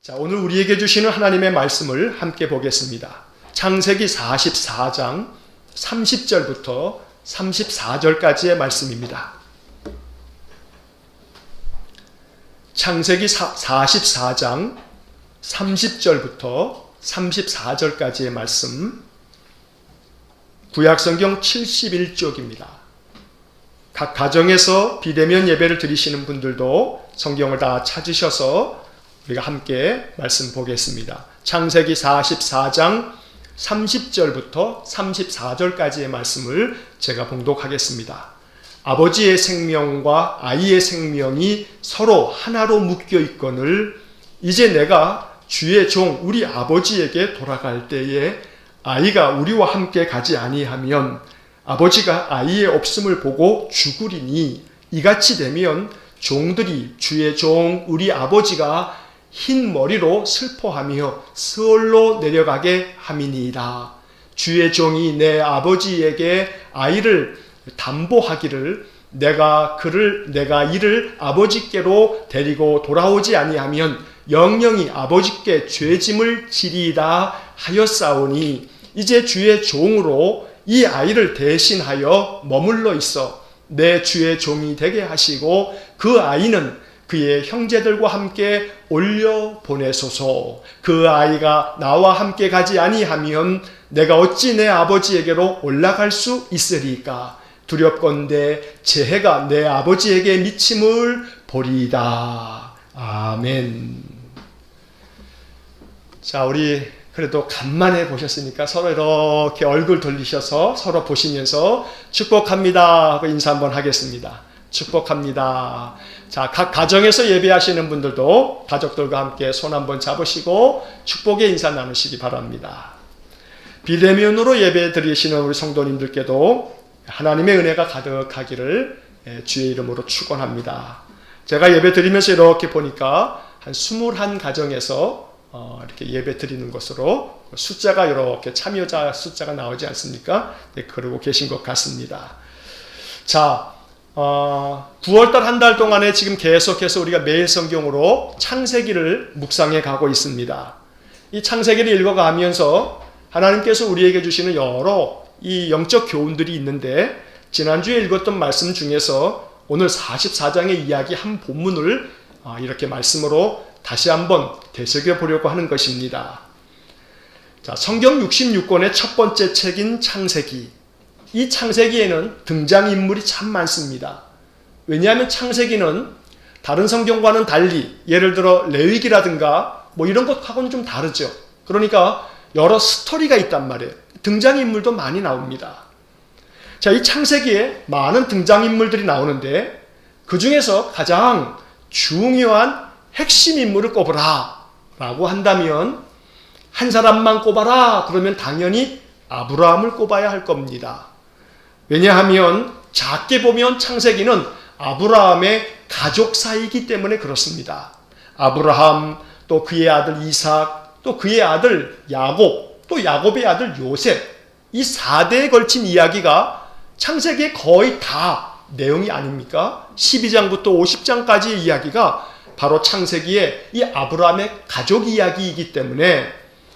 자, 오늘 우리에게 주시는 하나님의 말씀을 함께 보겠습니다. 창세기 44장 30절부터 34절까지의 말씀입니다. 창세기 44장 30절부터 34절까지의 말씀, 구약성경 71쪽입니다. 각 가정에서 비대면 예배를 드리시는 분들도 성경을 다 찾으셔서 우리가 함께 말씀 보겠습니다. 창세기 44장 30절부터 34절까지의 말씀을 제가 봉독하겠습니다. 아버지의 생명과 아이의 생명이 서로 하나로 묶여 있거늘 이제 내가 주의 종 우리 아버지에게 돌아갈 때에 아이가 우리와 함께 가지 아니하면 아버지가 아이의 없음을 보고 죽으리니 이같이 되면 종들이 주의 종 우리 아버지가 흰 머리로 슬퍼하며 스올로 내려가게 함이니이다. 주의 종이 내 아버지에게 아이를 담보하기를 내가 이를 아버지께로 데리고 돌아오지 아니하면 영영이 아버지께 죄짐을 지리이다 하였사오니 이제 주의 종으로 이 아이를 대신하여 머물러 있어 내 주의 종이 되게 하시고 그 아이는 그의 형제들과 함께 올려 보내소서. 그 아이가 나와 함께 가지 아니하면 내가 어찌 내 아버지에게로 올라갈 수 있으리까? 두렵건대 재해가 내 아버지에게 미침을 보리이다. 아멘. 자, 우리 그래도 간만에 보셨으니까 서로 이렇게 얼굴 돌리셔서 서로 보시면서 축복합니다 하고 인사 한번 하겠습니다. 축복합니다. 자, 각 가정에서 예배하시는 분들도 가족들과 함께 손 한번 잡으시고 축복의 인사 나누시기 바랍니다. 비대면으로 예배 드리시는 우리 성도님들께도 하나님의 은혜가 가득하기를 주의 이름으로 축원합니다. 제가 예배 드리면서 이렇게 보니까 한 21가정에서 이렇게 예배 드리는 것으로 숫자가 이렇게 참여자 숫자가 나오지 않습니까? 네, 그러고 계신 것 같습니다. 자, 9월달 한 달 동안에 지금 계속해서 우리가 매일 성경으로 창세기를 묵상해 가고 있습니다. 이 창세기를 읽어가면서 하나님께서 우리에게 주시는 여러 이 영적 교훈들이 있는데 지난주에 읽었던 말씀 중에서 오늘 44장의 이야기 한 본문을 이렇게 말씀으로 다시 한번 되새겨 보려고 하는 것입니다. 자, 성경 66권의 첫 번째 책인 창세기. 이 창세기에는 등장인물이 참 많습니다. 왜냐하면 창세기는 다른 성경과는 달리 예를 들어 레위기라든가 뭐 이런 것하고는 좀 다르죠. 그러니까 여러 스토리가 있단 말이에요. 등장인물도 많이 나옵니다. 자, 이 창세기에 많은 등장인물들이 나오는데 그 중에서 가장 중요한 핵심 인물을 꼽으라 라고 한다면 한 사람만 꼽아라 그러면 당연히 아브라함을 꼽아야 할 겁니다. 왜냐하면 작게 보면 창세기는 아브라함의 가족사이기 때문에 그렇습니다. 아브라함, 또 그의 아들 이삭, 또 그의 아들 야곱, 또 야곱의 아들 요셉, 이 4대에 걸친 이야기가 창세기에 거의 다 내용이 아닙니까? 12장부터 50장까지의 이야기가 바로 창세기의 이 아브라함의 가족 이야기이기 때문에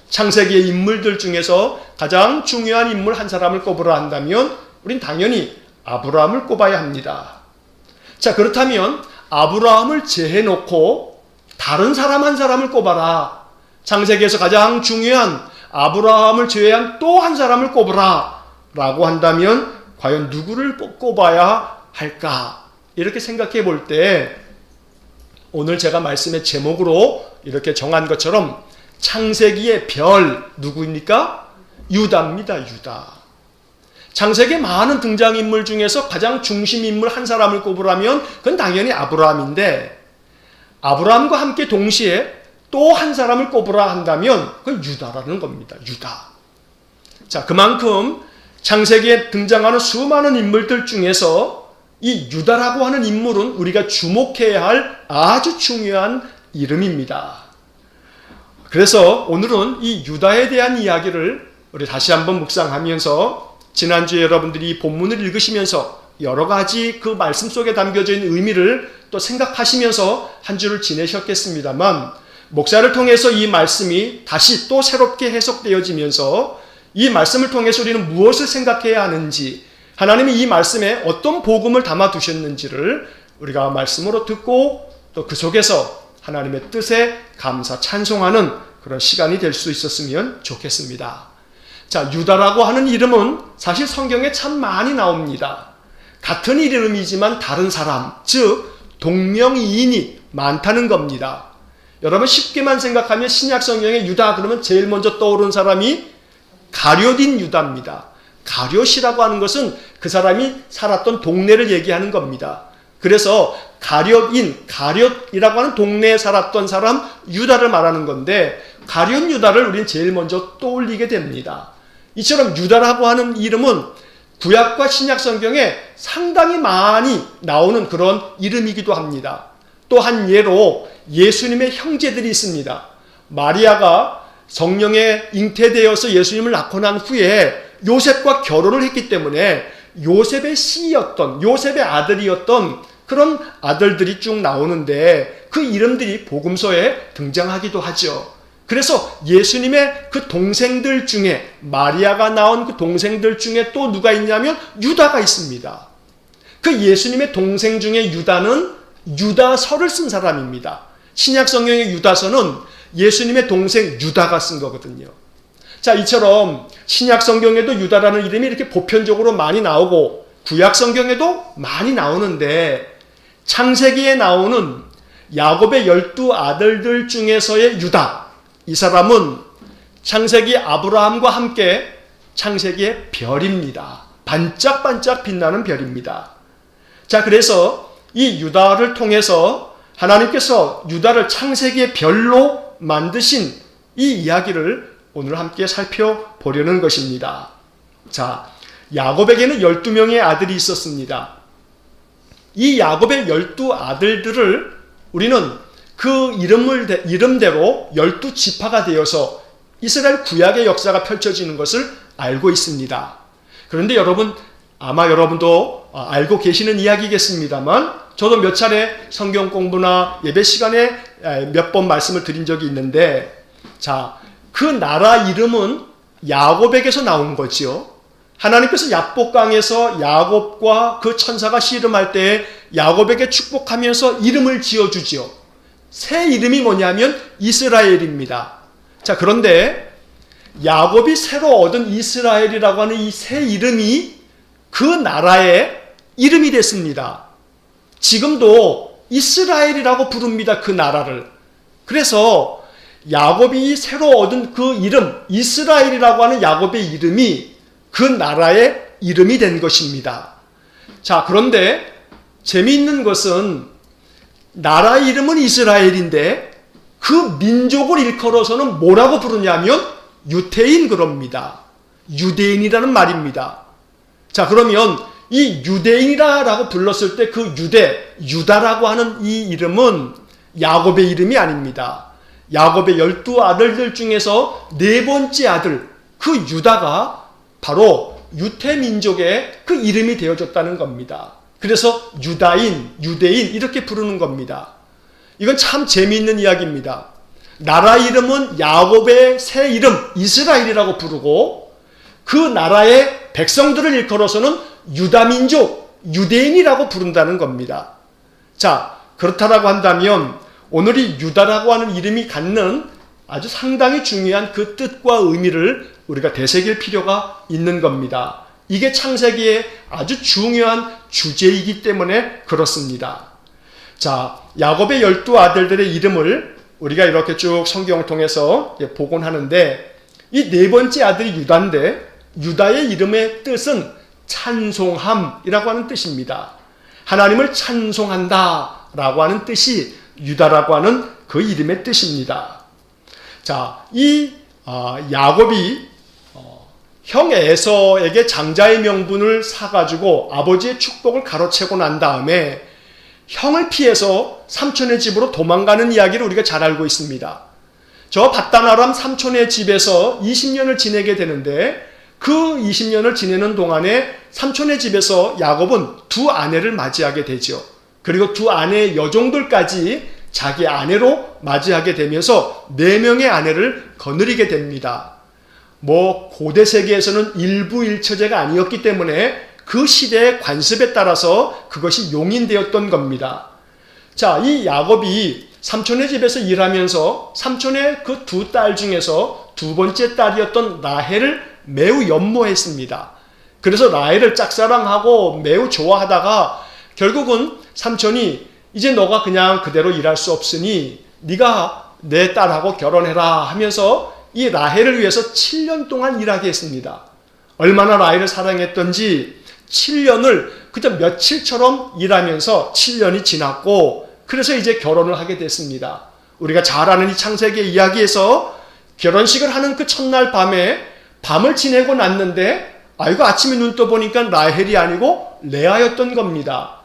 창세기의 인물들 중에서 가장 중요한 인물 한 사람을 꼽으라 한다면 우린 당연히 아브라함을 꼽아야 합니다. 자, 그렇다면 아브라함을 제해놓고 다른 사람 한 사람을 꼽아라. 창세기에서 가장 중요한 아브라함을 제외한 또 한 사람을 꼽으라 라고 한다면 과연 누구를 꼽아야 할까? 이렇게 생각해 볼 때 오늘 제가 말씀의 제목으로 이렇게 정한 것처럼 창세기의 별 누구입니까? 유다입니다. 유다. 창세기의 많은 등장인물 중에서 가장 중심인물 한 사람을 꼽으라면 그건 당연히 아브라함인데 아브라함과 함께 동시에 또 한 사람을 꼽으라 한다면 그건 유다라는 겁니다. 유다. 자, 그만큼 창세기에 등장하는 수많은 인물들 중에서 이 유다라고 하는 인물은 우리가 주목해야 할 아주 중요한 이름입니다. 그래서 오늘은 이 유다에 대한 이야기를 우리 다시 한번 묵상하면서 지난주에 여러분들이 이 본문을 읽으시면서 여러 가지 그 말씀 속에 담겨져 있는 의미를 또 생각하시면서 한 주를 지내셨겠습니다만 목사를 통해서 이 말씀이 다시 또 새롭게 해석되어지면서 이 말씀을 통해서 우리는 무엇을 생각해야 하는지, 하나님이 이 말씀에 어떤 복음을 담아 두셨는지를 우리가 말씀으로 듣고 또 그 속에서 하나님의 뜻에 감사 찬송하는 그런 시간이 될 수 있었으면 좋겠습니다. 자, 유다라고 하는 이름은 사실 성경에 참 많이 나옵니다. 같은 이름이지만 다른 사람, 즉 동명이인이 많다는 겁니다. 여러분 쉽게만 생각하면 신약 성경에 유다 그러면 제일 먼저 떠오르는 사람이 가룟인 유다입니다. 가룟이라고 하는 것은 그 사람이 살았던 동네를 얘기하는 겁니다. 그래서 가룟이라고 하는 동네에 살았던 사람 유다를 말하는 건데, 가룟 유다를 우리는 제일 먼저 떠올리게 됩니다. 이처럼 유다라고 하는 이름은 구약과 신약 성경에 상당히 많이 나오는 그런 이름이기도 합니다. 또 한 예로 예수님의 형제들이 있습니다. 마리아가 성령에 잉태되어서 예수님을 낳고 난 후에 요셉과 결혼을 했기 때문에 요셉의 씨였던, 요셉의 아들이었던 그런 아들들이 쭉 나오는데 그 이름들이 복음서에 등장하기도 하죠. 그래서 예수님의 그 동생들 중에, 마리아가 낳은 그 동생들 중에 또 누가 있냐면 유다가 있습니다. 그 예수님의 동생 중에 유다는 유다서를 쓴 사람입니다. 신약 성경의 유다서는 예수님의 동생 유다가 쓴 거거든요. 자, 이처럼 신약 성경에도 유다라는 이름이 이렇게 보편적으로 많이 나오고 구약 성경에도 많이 나오는데, 창세기에 나오는 야곱의 12 아들들 중에서의 유다, 이 사람은 창세기 아브라함과 함께 창세기의 별입니다. 반짝반짝 빛나는 별입니다. 자, 그래서 이 유다를 통해서 하나님께서 유다를 창세기의 별로 만드신 이 이야기를 오늘 함께 살펴보려는 것입니다. 자, 야곱에게는 12명의 아들이 있었습니다. 이 야곱의 12 아들들을 우리는 그 이름대로 12지파가 되어서 이스라엘 구약의 역사가 펼쳐지는 것을 알고 있습니다. 그런데 여러분, 아마 여러분도 알고 계시는 이야기겠습니다만, 저도 몇 차례 성경 공부나 예배 시간에 몇 번 말씀을 드린 적이 있는데, 자, 그 나라 이름은 야곱에게서 나온 거지요. 하나님께서 야복강에서 야곱과 그 천사가 씨름할 때 야곱에게 축복하면서 이름을 지어주지요. 새 이름이 뭐냐면 이스라엘입니다. 자, 그런데 야곱이 새로 얻은 이스라엘이라고 하는 이 새 이름이 그 나라의 이름이 됐습니다. 지금도 이스라엘이라고 부릅니다. 그 나라를. 그래서 야곱이 새로 얻은 그 이름, 이스라엘이라고 하는 야곱의 이름이 그 나라의 이름이 된 것입니다. 자, 그런데 재미있는 것은 나라 이름은 이스라엘인데 그 민족을 일컬어서는 뭐라고 부르냐면 유태인 그럽니다. 유대인이라는 말입니다. 자, 그러면 이 유대인이라고 불렀을 때 그 유다라고 하는 이 이름은 야곱의 이름이 아닙니다. 야곱의 12 아들들 중에서 네 번째 아들, 그 유다가 바로 유태민족의 그 이름이 되어졌다는 겁니다. 그래서 유대인 이렇게 부르는 겁니다. 이건 참 재미있는 이야기입니다. 나라 이름은 야곱의 새 이름 이스라엘이라고 부르고 그 나라의 백성들을 일컬어서는 유다민족, 유대인이라고 부른다는 겁니다. 자, 그렇다라고 한다면 오늘 이 유다라고 하는 이름이 갖는 아주 상당히 중요한 그 뜻과 의미를 우리가 되새길 필요가 있는 겁니다. 이게 창세기의 아주 중요한 주제이기 때문에 그렇습니다. 자, 야곱의 12 아들들의 이름을 우리가 이렇게 쭉 성경을 통해서 복원하는데, 이 네 번째 아들이 유다인데 유다의 이름의 뜻은 찬송함이라고 하는 뜻입니다. 하나님을 찬송한다 라고 하는 뜻이 유다라고 하는 그 이름의 뜻입니다. 자, 이 야곱이 형 에서에게 장자의 명분을 사가지고 아버지의 축복을 가로채고 난 다음에 형을 피해서 삼촌의 집으로 도망가는 이야기를 우리가 잘 알고 있습니다. 저 밧단 아람 삼촌의 집에서 20년을 지내게 되는데 그 20년을 지내는 동안에 삼촌의 집에서 야곱은 두 아내를 맞이하게 되죠. 그리고 두 아내의 여종들까지 자기 아내로 맞이하게 되면서 4명의 아내를 거느리게 됩니다. 고대 세계에서는 일부일처제가 아니었기 때문에 그 시대의 관습에 따라서 그것이 용인되었던 겁니다. 자, 이 야곱이 삼촌의 집에서 일하면서 삼촌의 그 2딸 중에서 2번째 딸이었던 라헬을 매우 연모했습니다. 그래서 라헬을 짝사랑하고 매우 좋아하다가 결국은 삼촌이 이제 너가 그냥 그대로 일할 수 없으니 네가 내 딸하고 결혼해라 하면서 이 라헬을 위해서 7년 동안 일하게 했습니다. 얼마나 라헬을 사랑했던지 7년을 그저 며칠처럼 일하면서 7년이 지났고 그래서 이제 결혼을 하게 됐습니다. 우리가 잘 아는 이 창세기 이야기에서 결혼식을 하는 그 첫날 밤에 밤을 지내고 났는데 아이고 아침에 눈 떠보니까 라헬이 아니고 레아였던 겁니다.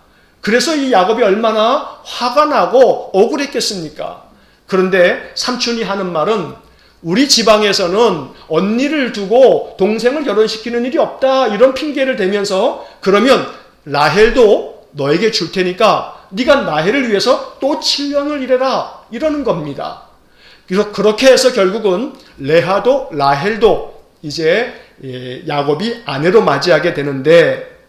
그래서 이 야곱이 얼마나 화가 나고 억울했겠습니까? 그런데 삼촌이 하는 말은 우리 지방에서는 언니를 두고 동생을 결혼시키는 일이 없다 이런 핑계를 대면서 그러면 라헬도 너에게 줄 테니까 네가 라헬을 위해서 또 7년을 일해라 이러는 겁니다. 그래서 그렇게 해서 결국은 레아도 라헬도 이제 야곱이 아내로 맞이하게 되는데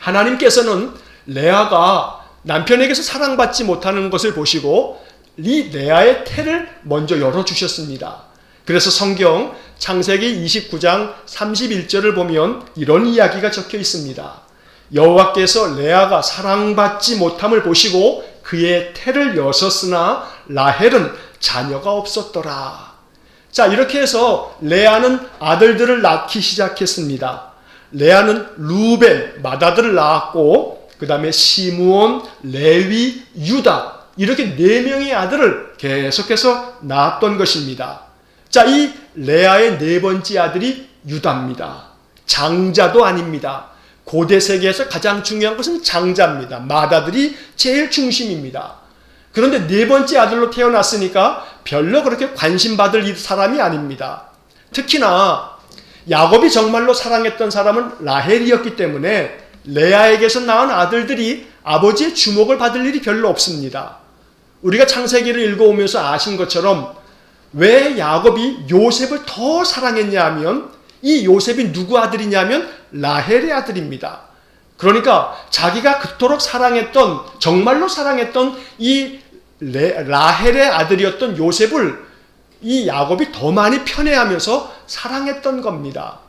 하나님께서는 레아가 남편에게서 사랑받지 못하는 것을 보시고 이 레아의 태를 먼저 열어주셨습니다. 그래서 성경 창세기 29장 31절을 보면 이런 이야기가 적혀 있습니다. 여호와께서 레아가 사랑받지 못함을 보시고 그의 태를 여셨으나 라헬은 자녀가 없었더라. 자, 이렇게 해서 레아는 아들들을 낳기 시작했습니다. 레아는 루벤, 맏아들을 낳았고 그 다음에 시므온, 레위, 유다 이렇게 4명의 아들을 계속해서 낳았던 것입니다. 자, 이 레아의 4번째 아들이 유다입니다. 장자도 아닙니다. 고대 세계에서 가장 중요한 것은 장자입니다. 맏아들이 제일 중심입니다. 그런데 4번째 아들로 태어났으니까 별로 그렇게 관심받을 사람이 아닙니다. 특히나 야곱이 정말로 사랑했던 사람은 라헬이었기 때문에 레아에게서 낳은 아들들이 아버지의 주목을 받을 일이 별로 없습니다. 우리가 창세기를 읽어오면서 아신 것처럼 왜 야곱이 요셉을 더 사랑했냐 하면 이 요셉이 누구 아들이냐면 라헬의 아들입니다. 그러니까 자기가 그토록 사랑했던 정말로 사랑했던 이 라헬의 아들이었던 요셉을 이 야곱이 더 많이 편애하면서 사랑했던 겁니다.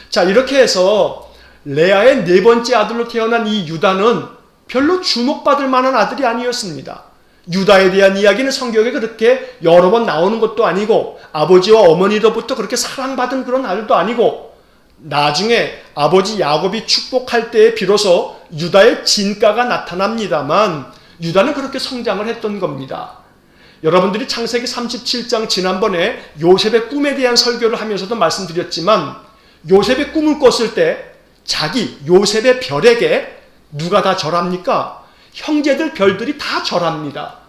자, 이렇게 해서 레아의 4번째 아들로 태어난 이 유다는 별로 주목받을 만한 아들이 아니었습니다. 유다에 대한 이야기는 성경에 그렇게 여러 번 나오는 것도 아니고 아버지와 어머니로부터 그렇게 사랑받은 그런 아들도 아니고 나중에 아버지 야곱이 축복할 때에 비로소 유다의 진가가 나타납니다만 유다는 그렇게 성장을 했던 겁니다. 여러분들이 창세기 37장 지난번에 요셉의 꿈에 대한 설교를 하면서도 말씀드렸지만 요셉의 꿈을 꿨을 때 자기 요셉의 별에게 누가 다 절합니까? 형제들 별들이 다 절합니다.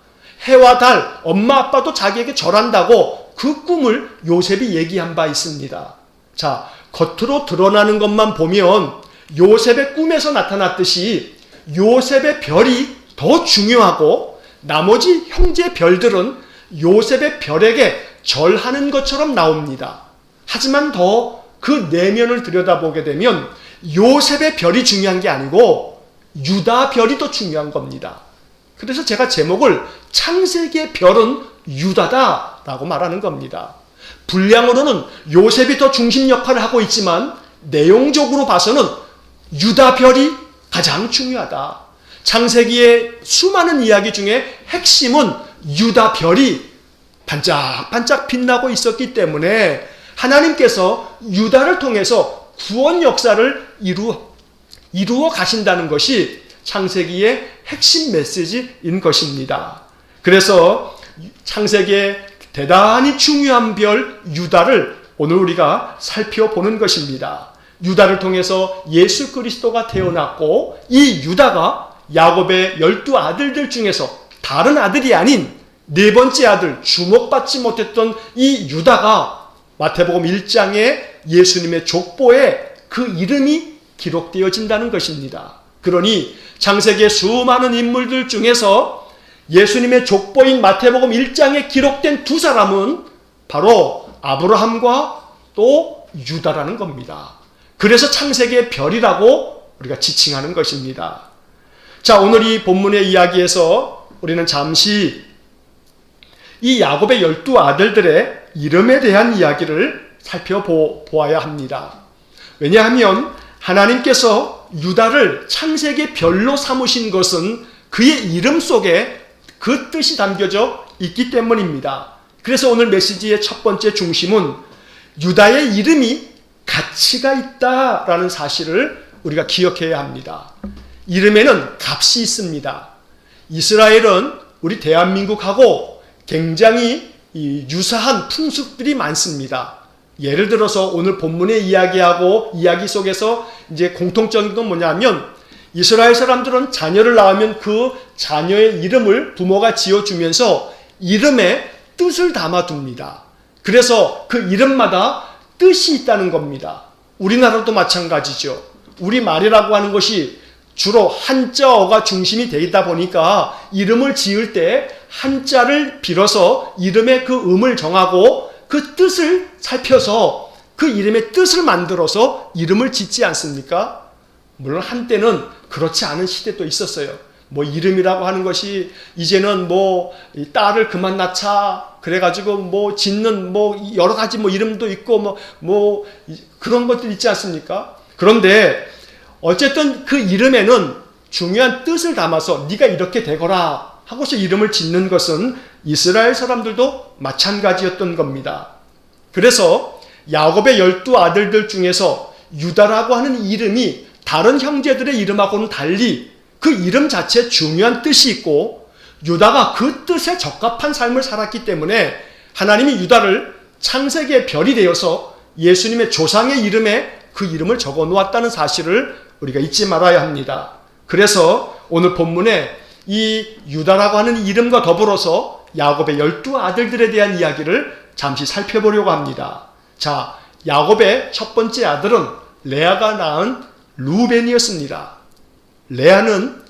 해와 달, 엄마 아빠도 자기에게 절한다고 그 꿈을 요셉이 얘기한 바 있습니다. 자, 겉으로 드러나는 것만 보면 요셉의 꿈에서 나타났듯이 요셉의 별이 더 중요하고 나머지 형제 별들은 요셉의 별에게 절하는 것처럼 나옵니다. 하지만 더 그 내면을 들여다보게 되면 요셉의 별이 중요한 게 아니고 유다 별이 더 중요한 겁니다. 그래서 제가 제목을 창세기의 별은 유다다라고 말하는 겁니다. 분량으로는 요셉이 더 중심 역할을 하고 있지만 내용적으로 봐서는 유다 별이 가장 중요하다. 창세기의 수많은 이야기 중에 핵심은 유다 별이 반짝반짝 빛나고 있었기 때문에 하나님께서 유다를 통해서 구원 역사를 이루어 가신다는 것이 창세기의 핵심 메시지인 것입니다. 그래서 창세기의 대단히 중요한 별 유다를 오늘 우리가 살펴보는 것입니다. 유다를 통해서 예수 그리스도가 태어났고 이 유다가 야곱의 12아들들 중에서 다른 아들이 아닌 4번째 아들, 주목받지 못했던 이 유다가 마태복음 1장에 예수님의 족보에 그 이름이 기록되어진다는 것입니다. 그러니 창세기의 수많은 인물들 중에서 예수님의 족보인 마태복음 1장에 기록된 두 사람은 바로 아브라함과 또 유다라는 겁니다. 그래서 창세기의 별이라고 우리가 지칭하는 것입니다. 자, 오늘 이 본문의 이야기에서 우리는 잠시 이 야곱의 12 아들들의 이름에 대한 이야기를 살펴보아야 합니다. 왜냐하면 하나님께서 유다를 창세기의 별로 삼으신 것은 그의 이름 속에 그 뜻이 담겨져 있기 때문입니다. 그래서 오늘 메시지의 첫 번째 중심은 유다의 이름이 가치가 있다라는 사실을 우리가 기억해야 합니다. 이름에는 값이 있습니다. 이스라엘은 우리 대한민국하고 굉장히 유사한 풍습들이 많습니다. 예를 들어서 오늘 본문의 이야기 속에서 이제 공통적인 건 뭐냐면 이스라엘 사람들은 자녀를 낳으면 그 자녀의 이름을 부모가 지어주면서 이름에 뜻을 담아둡니다. 그래서 그 이름마다 뜻이 있다는 겁니다. 우리나라도 마찬가지죠. 우리말이라고 하는 것이 주로 한자어가 중심이 되다 보니까 이름을 지을 때 한자를 빌어서 이름의 그 음을 정하고 그 뜻을 살펴서 그 이름의 뜻을 만들어서 이름을 짓지 않습니까? 물론 한때는 그렇지 않은 시대도 있었어요. 뭐 이름이라고 하는 것이 이제는 뭐 딸을 그만 낳자 그래가지고 뭐 짓는 뭐 여러 가지 뭐 이름도 있고 뭐 그런 것들 있지 않습니까? 그런데 어쨌든 그 이름에는 중요한 뜻을 담아서 네가 이렇게 되거라 하고서 이름을 짓는 것은 이스라엘 사람들도 마찬가지였던 겁니다. 그래서 야곱의 12 아들들 중에서 유다라고 하는 이름이 다른 형제들의 이름하고는 달리 그 이름 자체에 중요한 뜻이 있고 유다가 그 뜻에 적합한 삶을 살았기 때문에 하나님이 유다를 창세기의 별이 되어서 예수님의 조상의 이름에 그 이름을 적어 놓았다는 사실을 우리가 잊지 말아야 합니다. 그래서 오늘 본문에 이 유다라고 하는 이름과 더불어서 야곱의 12 아들들에 대한 이야기를 잠시 살펴보려고 합니다. 자, 야곱의 첫 번째 아들은 레아가 낳은 루벤이었습니다. 레아는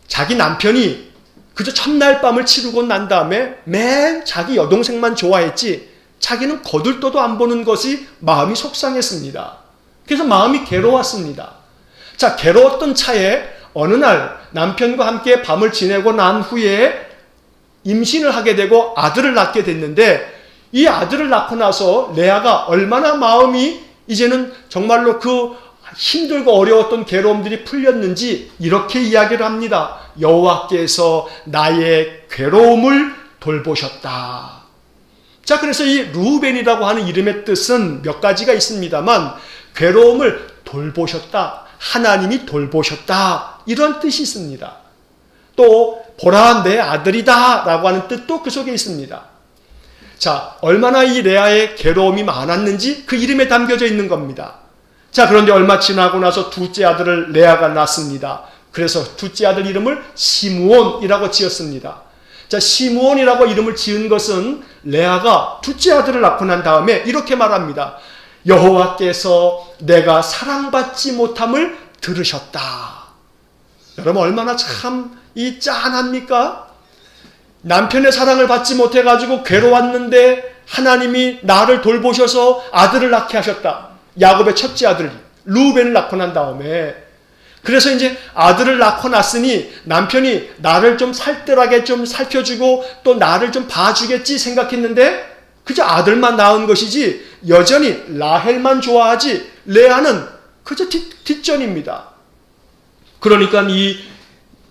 자기 남편이 그저 첫날 밤을 치르고 난 다음에 맨 자기 여동생만 좋아했지 자기는 거들떠도 안 보는 것이 마음이 속상했습니다. 그래서 마음이 괴로웠습니다. 자, 괴로웠던 차에 어느 날 남편과 함께 밤을 지내고 난 후에 임신을 하게 되고 아들을 낳게 됐는데 이 아들을 낳고 나서 레아가 얼마나 마음이 이제는 정말로 그 힘들고 어려웠던 괴로움들이 풀렸는지 이렇게 이야기를 합니다. 여호와께서 나의 괴로움을 돌보셨다. 자, 그래서 이 루벤이라고 하는 이름의 뜻은 몇 가지가 있습니다만 괴로움을 돌보셨다. 하나님이 돌보셨다. 이런 뜻이 있습니다. 또 보라 내 아들이다 라고 하는 뜻도 그 속에 있습니다. 자, 얼마나 이 레아의 괴로움이 많았는지 그 이름에 담겨져 있는 겁니다. 자, 그런데 얼마 지나고 나서 둘째 아들을 레아가 낳습니다. 그래서 둘째 아들 이름을 시므온이라고 지었습니다. 자, 시므온이라고 이름을 지은 것은 레아가 둘째 아들을 낳고 난 다음에 이렇게 말합니다. 여호와께서 내가 사랑받지 못함을 들으셨다. 여러분 얼마나 참 이 짠합니까? 남편의 사랑을 받지 못해가지고 괴로웠는데 하나님이 나를 돌보셔서 아들을 낳게 하셨다. 야곱의 첫째 아들 루벤을 낳고 난 다음에 그래서 이제 아들을 낳고 났으니 남편이 나를 좀 살뜰하게 좀 살펴주고 또 나를 좀 봐주겠지 생각했는데 그저 아들만 낳은 것이지 여전히 라헬만 좋아하지 레아는 그저 뒷전입니다. 그러니까 이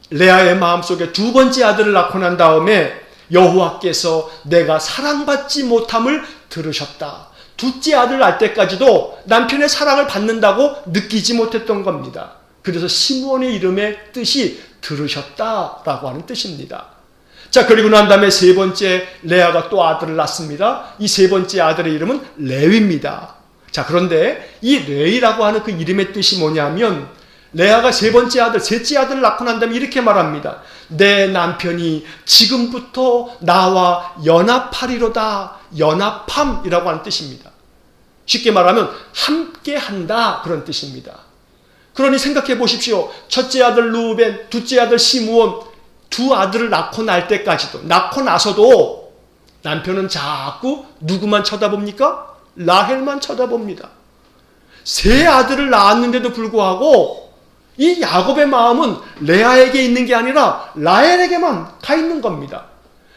레아의 마음속에 두 번째 아들을 낳고 난 다음에 여호와께서 내가 사랑받지 못함을 들으셨다. 둘째 아들 낳을 때까지도 남편의 사랑을 받는다고 느끼지 못했던 겁니다. 그래서 시므온의 이름의 뜻이 들으셨다라고 하는 뜻입니다. 자, 그리고 난 다음에 세 번째 레아가 또 아들을 낳습니다. 이 세 번째 아들의 이름은 레위입니다. 자, 그런데 이 레위라고 하는 그 이름의 뜻이 뭐냐면 레아가 세 번째 아들, 셋째 아들을 낳고 난 다음에 이렇게 말합니다. 내 남편이 지금부터 나와 연합하리로다. 연합함이라고 하는 뜻입니다. 쉽게 말하면 함께한다 그런 뜻입니다. 그러니 생각해 보십시오. 첫째 아들 루벤, 둘째 아들 시므온 두 아들을 낳고 날 때까지도, 낳고 나서도 남편은 자꾸 누구만 쳐다봅니까? 라헬만 쳐다봅니다. 세 아들을 낳았는데도 불구하고 이 야곱의 마음은 레아에게 있는 게 아니라 라헬에게만 가 있는 겁니다.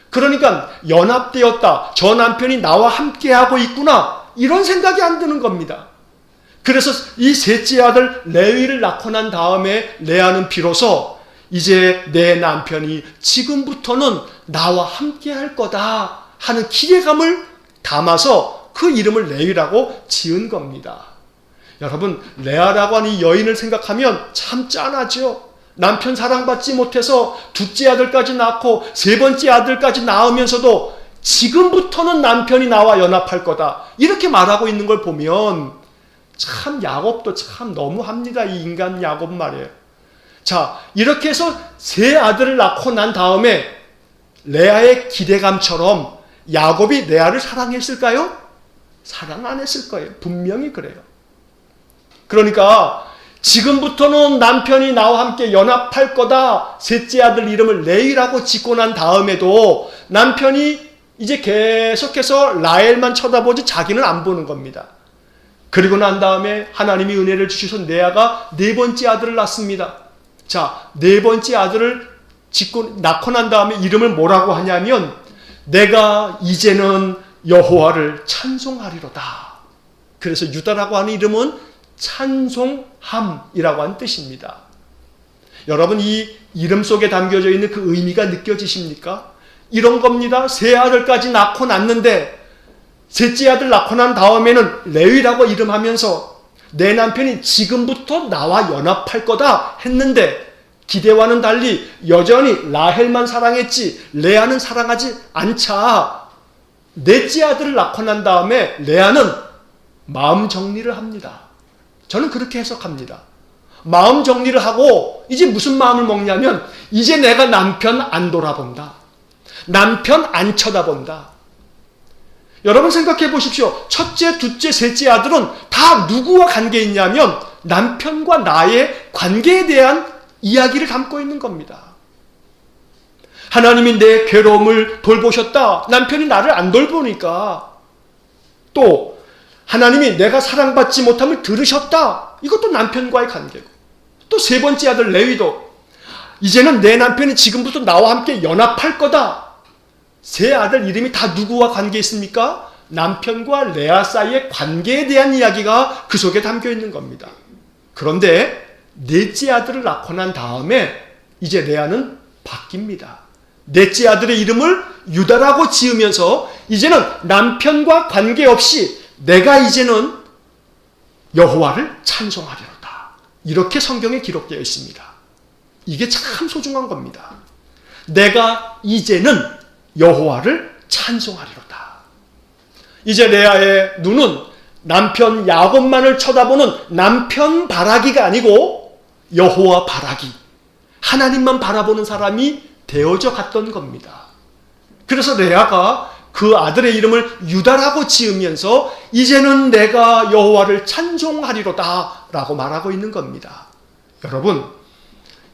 그러니까 연합되었다, 저 남편이 나와 함께하고 있구나, 이런 생각이 안 드는 겁니다. 그래서 이 셋째 아들 레위를 낳고 난 다음에 레아는 비로소 이제 내 남편이 지금부터는 나와 함께할 거다 하는 기대감을 담아서 그 이름을 레위라고 지은 겁니다. 여러분, 레아라고 하는 이 여인을 생각하면 참 짠하죠. 남편 사랑받지 못해서 둘째 아들까지 낳고 세 번째 아들까지 낳으면서도 지금부터는 남편이 나와 연합할 거다, 이렇게 말하고 있는 걸 보면 참 야곱도 참 너무합니다. 이 인간 야곱 말이에요. 자, 이렇게 해서 세 아들을 낳고 난 다음에 레아의 기대감처럼 야곱이 레아를 사랑했을까요? 사랑 안 했을 거예요. 분명히 그래요. 그러니까 지금부터는 남편이 나와 함께 연합할 거다, 셋째 아들 이름을 레위라고 짓고 난 다음에도 남편이 이제 계속해서 라헬만 쳐다보지 자기는 안 보는 겁니다. 그리고 난 다음에 하나님이 은혜를 주셔서 레아가 네 번째 아들을 낳습니다. 자, 네 번째 아들을 낳고 난 다음에 이름을 뭐라고 하냐면 내가 이제는 여호와를 찬송하리로다. 그래서 유다라고 하는 이름은 찬송함이라고 하는 뜻입니다. 여러분, 이 이름 속에 담겨져 있는 그 의미가 느껴지십니까? 이런 겁니다. 세 아들까지 낳고 났는데 셋째 아들 낳고 난 다음에는 레위라고 이름하면서 내 남편이 지금부터 나와 연합할 거다 했는데 기대와는 달리 여전히 라헬만 사랑했지 레아는 사랑하지 않자 넷째 아들을 낳고 난 다음에 레아는 마음 정리를 합니다. 저는 그렇게 해석합니다. 마음 정리를 하고 이제 무슨 마음을 먹냐면 이제 내가 남편 안 돌아본다. 남편 안 쳐다본다. 여러분 생각해 보십시오. 첫째, 둘째, 셋째 아들은 다 누구와 관계 있냐면 남편과 나의 관계에 대한 이야기를 담고 있는 겁니다. 하나님이 내 괴로움을 돌보셨다. 남편이 나를 안 돌보니까. 또 하나님이 내가 사랑받지 못함을 들으셨다. 이것도 남편과의 관계고. 또 세 번째 아들 레위도 이제는 내 남편이 지금부터 나와 함께 연합할 거다. 세 아들 이름이 다 누구와 관계 있습니까? 남편과 레아 사이의 관계에 대한 이야기가 그 속에 담겨 있는 겁니다. 그런데 넷째 아들을 낳고 난 다음에 이제 레아는 바뀝니다. 넷째 아들의 이름을 유다라고 지으면서 이제는 남편과 관계없이 내가 이제는 여호와를 찬송하리로다. 이렇게 성경에 기록되어 있습니다. 이게 참 소중한 겁니다. 내가 이제는 여호와를 찬송하리로다. 이제 레아의 눈은 남편 야곱만을 쳐다보는 남편 바라기가 아니고 여호와 바라기, 하나님만 바라보는 사람이 되어져 갔던 겁니다. 그래서 레아가 그 아들의 이름을 유다라고 지으면서 이제는 내가 여호와를 찬송하리로다 라고 말하고 있는 겁니다. 여러분,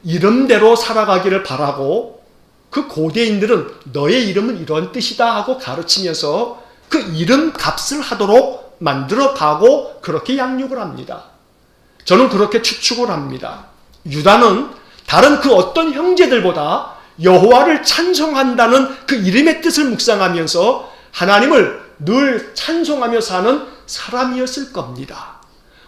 이름대로 살아가기를 바라고 그 고대인들은 너의 이름은 이런 뜻이다 하고 가르치면서 그 이름 값을 하도록 만들어가고 그렇게 양육을 합니다. 저는 그렇게 추측을 합니다. 유다는 다른 그 어떤 형제들보다 여호와를 찬송한다는 그 이름의 뜻을 묵상하면서 하나님을 늘 찬송하며 사는 사람이었을 겁니다.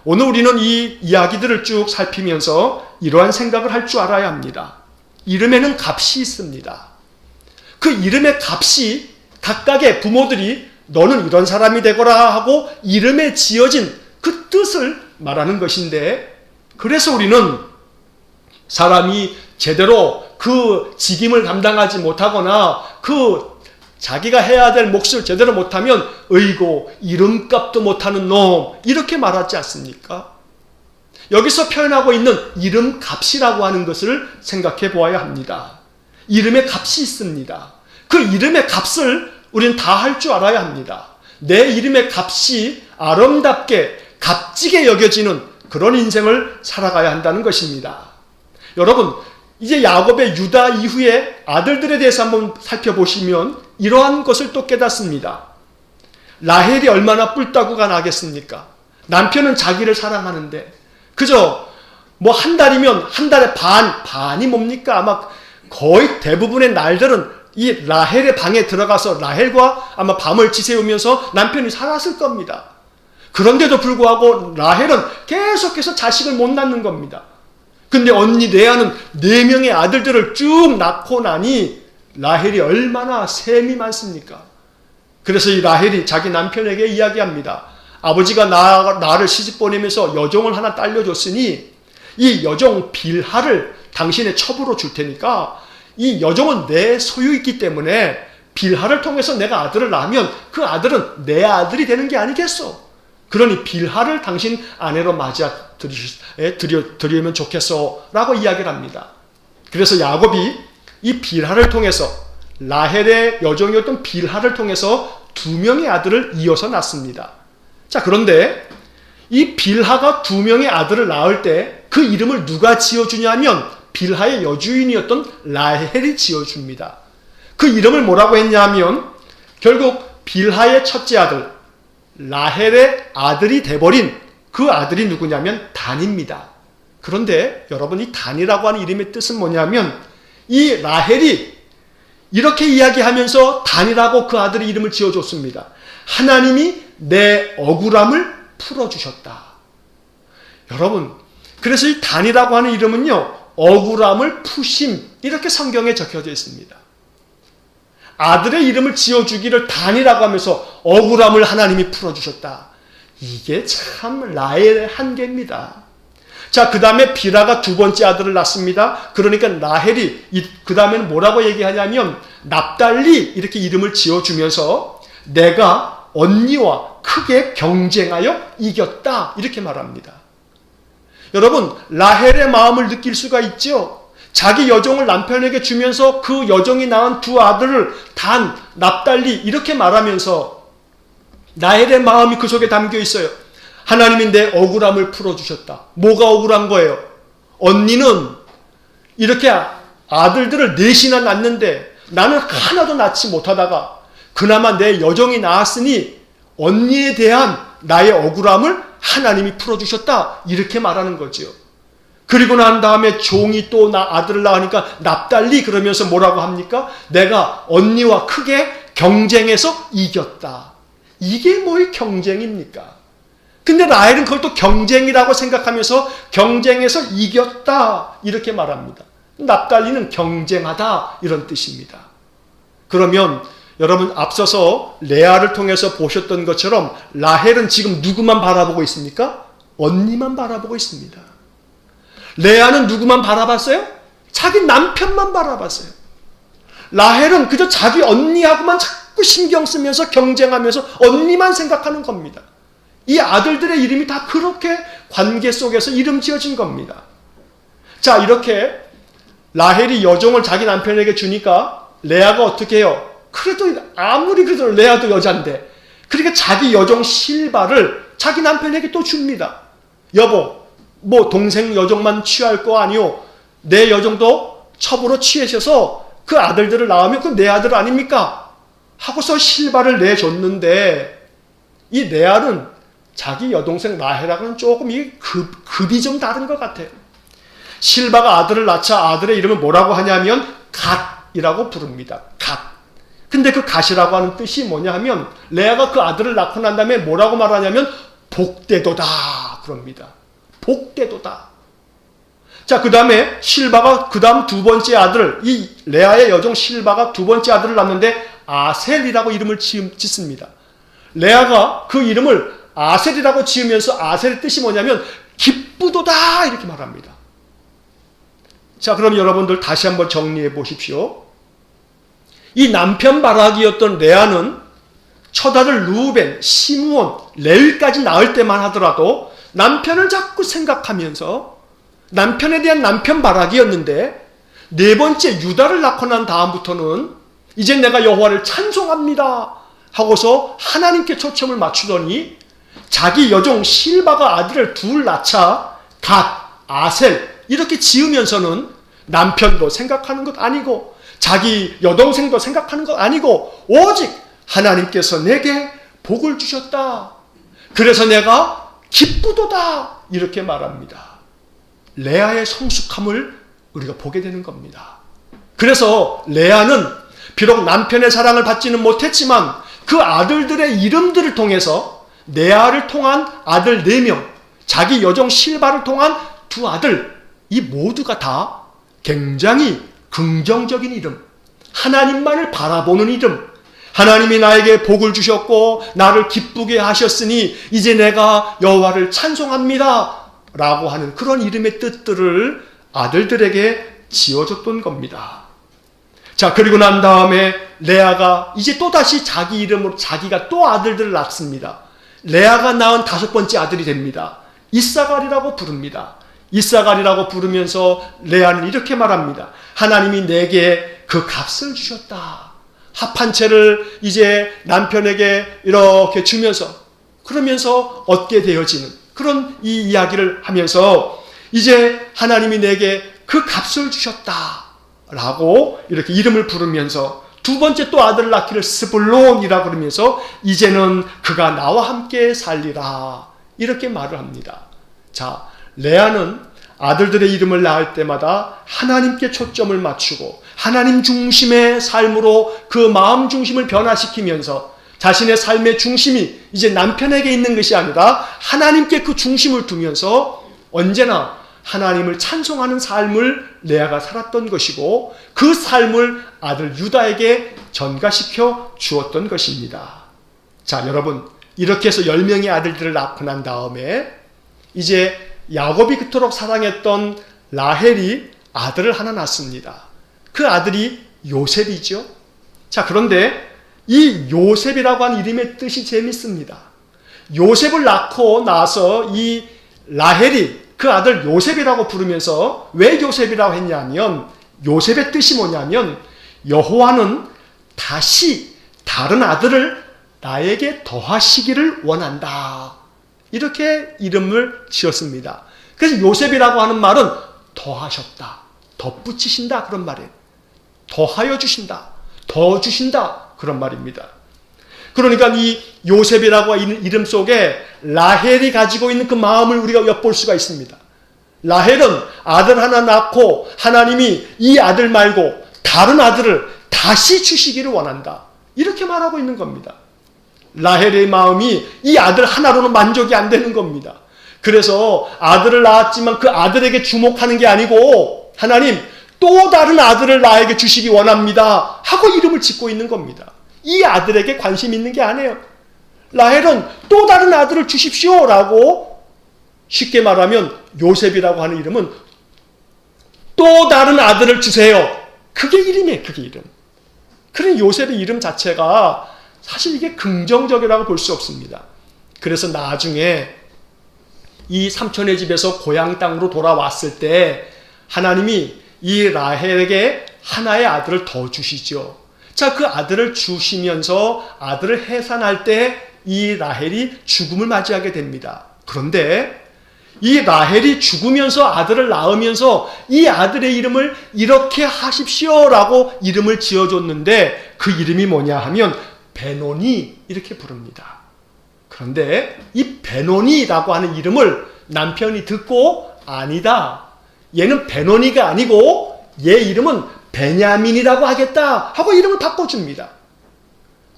오늘 우리는 이 이야기들을 쭉 살피면서 이러한 생각을 할 줄 알아야 합니다. 이름에는 값이 있습니다. 그 이름의 값이 각각의 부모들이 너는 이런 사람이 되거라 하고 이름에 지어진 그 뜻을 말하는 것인데, 그래서 우리는 사람이 제대로 그 직임을 감당하지 못하거나 그 자기가 해야 될 몫을 제대로 못하면 어이고 이름값도 못하는 놈 이렇게 말하지 않습니까? 여기서 표현하고 있는 이름값이라고 하는 것을 생각해 보아야 합니다. 이름의 값이 있습니다. 그 이름의 값을 우리는 다 할 줄 알아야 합니다. 내 이름의 값이 아름답게 값지게 여겨지는 그런 인생을 살아가야 한다는 것입니다. 여러분, 이제 야곱의 유다 이후에 아들들에 대해서 한번 살펴보시면 이러한 것을 또 깨닫습니다. 라헬이 얼마나 뿔따구가 나겠습니까? 남편은 자기를 사랑하는데 그저 뭐 한 달이면 한 달에 반이 뭡니까? 아마 거의 대부분의 날들은 이 라헬의 방에 들어가서 라헬과 아마 밤을 지새우면서 남편이 살았을 겁니다. 그런데도 불구하고 라헬은 계속해서 자식을 못 낳는 겁니다. 근데 언니 레아는 4명의 아들들을 쭉 낳고 나니 라헬이 얼마나 셈이 많습니까? 그래서 이 라헬이 자기 남편에게 이야기합니다. 아버지가 나를 시집 보내면서 여종을 하나 딸려줬으니 이 여종 빌하를 당신의 첩으로 줄 테니까 이 여종은 내 소유이기 때문에 빌하를 통해서 내가 아들을 낳으면 그 아들은 내 아들이 되는 게 아니겠소. 그러니 빌하를 당신 아내로 맞아 드리면 좋겠소 라고 이야기를 합니다. 그래서 야곱이 이 빌하를 통해서 라헬의 여종이었던 빌하를 통해서 2명의 아들을 이어서 낳습니다. 자, 그런데 이 빌하가 2명의 아들을 낳을 때 그 이름을 누가 지어주냐면 빌하의 여주인이었던 라헬이 지어줍니다. 그 이름을 뭐라고 했냐면 결국 빌하의 첫째 아들 라헬의 아들이 돼버린 그 아들이 누구냐면 단입니다. 그런데 여러분 이 단이라고 하는 이름의 뜻은 뭐냐면 이 라헬이 이렇게 이야기하면서 단이라고 그 아들의 이름을 지어줬습니다. 하나님이 내 억울함을 풀어주셨다. 여러분 그래서 이 단이라고 하는 이름은요 억울함을 푸심 이렇게 성경에 적혀져 있습니다. 아들의 이름을 지어주기를 단이라고 하면서 억울함을 하나님이 풀어주셨다. 이게 참 라헬의 한계입니다. 자, 그 다음에 빌하가 2번째 아들을 낳습니다. 그러니까 라헬이 그 다음에는 뭐라고 얘기하냐면 납달리 이렇게 이름을 지어주면서 내가 언니와 크게 경쟁하여 이겼다 이렇게 말합니다. 여러분 라헬의 마음을 느낄 수가 있죠. 자기 여종을 남편에게 주면서 그 여종이 낳은 2 아들을 단, 납달리 이렇게 말하면서 라헬의 마음이 그 속에 담겨 있어요. 하나님이 내 억울함을 풀어주셨다. 뭐가 억울한 거예요? 언니는 이렇게 아들들을 4이나 낳는데 나는 하나도 낳지 못하다가 그나마 내 여종이 낳았으니 언니에 대한 나의 억울함을 하나님이 풀어주셨다. 이렇게 말하는 거죠. 그리고 난 다음에 종이 또 아들을 낳으니까 납달리 그러면서 뭐라고 합니까? 내가 언니와 크게 경쟁해서 이겼다. 이게 뭐의 경쟁입니까? 근데 라헬은 그걸 또 경쟁이라고 생각하면서 경쟁해서 이겼다. 이렇게 말합니다. 납달리는 경쟁하다 이런 뜻입니다. 그러면 여러분 앞서서 레아를 통해서 보셨던 것처럼 라헬은 지금 누구만 바라보고 있습니까? 언니만 바라보고 있습니다. 레아는 누구만 바라봤어요? 자기 남편만 바라봤어요. 라헬은 그저 자기 언니하고만 자꾸 신경 쓰면서 경쟁하면서 언니만 생각하는 겁니다. 이 아들들의 이름이 다 그렇게 관계 속에서 이름 지어진 겁니다. 자, 이렇게 라헬이 여종을 자기 남편에게 주니까 레아가 어떻게 해요? 그래도 아무리 그래도 레아도 여잔데 그러니까 자기 여종 실바를 자기 남편에게 또 줍니다. 여보, 뭐 동생 여종만 취할 거 아니오. 내 여종도 첩으로 취하셔서 그 아들들을 낳으면 그 내 아들 아닙니까? 하고서 실바를 내줬는데 이 레아는 자기 여동생 라헬하고는 조금 이 급이 좀 다른 것 같아요. 실바가 아들을 낳자 아들의 이름을 뭐라고 하냐면 갓이라고 부릅니다. 갓. 근데 그 갓이라고 하는 뜻이 뭐냐 하면 레아가 그 아들을 낳고 난 다음에 뭐라고 말하냐면 복되도다 그럽니다. 복되도다. 자, 그 다음에 실바가 그 다음 2번째 아들, 이 레아의 여종 실바가 2번째 아들을 낳는데 아셀이라고 이름을 짓습니다. 레아가 그 이름을 아셀이라고 지으면서 아셀의 뜻이 뭐냐면 기쁘도다 이렇게 말합니다. 자, 그럼 여러분들 다시 한번 정리해 보십시오. 이 남편 바라기였던 레아는 첫 아들 루벤, 시므온, 레위까지 낳을 때만 하더라도 남편을 자꾸 생각하면서 남편에 대한 남편 바라기였는데 4번째 유다를 낳고 난 다음부터는 이제 내가 여호와를 찬송합니다 하고서 하나님께 초점을 맞추더니 자기 여종 실바가 아들을 2 낳자 갓, 아셀 이렇게 지으면서는 남편도 생각하는 것 아니고 자기 여동생도 생각하는 것 아니고 오직 하나님께서 내게 복을 주셨다. 그래서 내가 기쁘도다. 이렇게 말합니다. 레아의 성숙함을 우리가 보게 되는 겁니다. 그래서 레아는 비록 남편의 사랑을 받지는 못했지만 그 아들들의 이름들을 통해서 레아를 통한 아들 4명, 자기 여종 실바를 통한 2 아들, 이 모두가 다 굉장히 긍정적인 이름, 하나님만을 바라보는 이름, 하나님이 나에게 복을 주셨고 나를 기쁘게 하셨으니 이제 내가 여호와를 찬송합니다 라고 하는 그런 이름의 뜻들을 아들들에게 지어줬던 겁니다. 자, 그리고 난 다음에 레아가 이제 또다시 자기 이름으로 자기가 또 아들들을 낳습니다. 레아가 낳은 5번째 아들이 됩니다. 이사갈이라고 부릅니다. 이사갈이라고 부르면서 레아는 이렇게 말합니다. 하나님이 내게 그 값을 주셨다. 합한 채를 이제 남편에게 이렇게 주면서 그러면서 얻게 되어지는 그런 이 이야기를 하면서 이제 하나님이 내게 그 값을 주셨다 라고 이렇게 이름을 부르면서 2번째 또 아들을 낳기를 스불론이라 그러면서 이제는 그가 나와 함께 살리라 이렇게 말을 합니다. 자, 레아는 아들들의 이름을 낳을 때마다 하나님께 초점을 맞추고 하나님 중심의 삶으로 그 마음 중심을 변화시키면서 자신의 삶의 중심이 이제 남편에게 있는 것이 아니라 하나님께 그 중심을 두면서 언제나 하나님을 찬송하는 삶을 레아가 살았던 것이고 그 삶을 아들 유다에게 전가시켜 주었던 것입니다. 자, 여러분, 이렇게 해서 10명의 아들들을 낳고 난 다음에 이제 야곱이 그토록 사랑했던 라헬이 아들을 하나 낳습니다. 그 아들이 요셉이죠. 자, 그런데 이 요셉이라고 하는 이름의 뜻이 재밌습니다. 요셉을 낳고 나서 이 라헬이 그 아들 요셉이라고 부르면서 왜 요셉이라고 했냐면 요셉의 뜻이 뭐냐면 여호와는 다시 다른 아들을 나에게 더하시기를 원한다. 이렇게 이름을 지었습니다. 그래서 요셉이라고 하는 말은 더하셨다, 덧붙이신다 그런 말이에요. 더하여 주신다, 더 주신다 그런 말입니다. 그러니까 이 요셉이라고 하는 이름 속에 라헬이 가지고 있는 그 마음을 우리가 엿볼 수가 있습니다. 라헬은 아들 하나 낳고 하나님이 이 아들 말고 다른 아들을 다시 주시기를 원한다. 이렇게 말하고 있는 겁니다. 라헬의 마음이 이 아들 하나로는 만족이 안 되는 겁니다. 그래서 아들을 낳았지만 그 아들에게 주목하는 게 아니고 하나님 또 다른 아들을 나에게 주시기 원합니다 하고 이름을 짓고 있는 겁니다. 이 아들에게 관심 있는 게 아니에요. 라헬은 또 다른 아들을 주십시오 라고 쉽게 말하면 요셉이라고 하는 이름은 또 다른 아들을 주세요. 그게 이름이에요. 그게 이름. 그런 요셉의 이름 자체가 사실 이게 긍정적이라고 볼 수 없습니다. 그래서 나중에 이 삼촌의 집에서 고향 땅으로 돌아왔을 때 하나님이 이 라헬에게 하나의 아들을 더 주시죠. 자, 그 아들을 주시면서 아들을 해산할 때 이 라헬이 죽음을 맞이하게 됩니다. 그런데 이 라헬이 죽으면서 아들을 낳으면서 이 아들의 이름을 이렇게 하십시오라고 이름을 지어줬는데 그 이름이 뭐냐 하면 베노니 이렇게 부릅니다. 그런데 이 베노니라고 하는 이름을 남편이 듣고 아니다. 얘는 베노니가 아니고 얘 이름은 베냐민이라고 하겠다 하고 이름을 바꿔줍니다.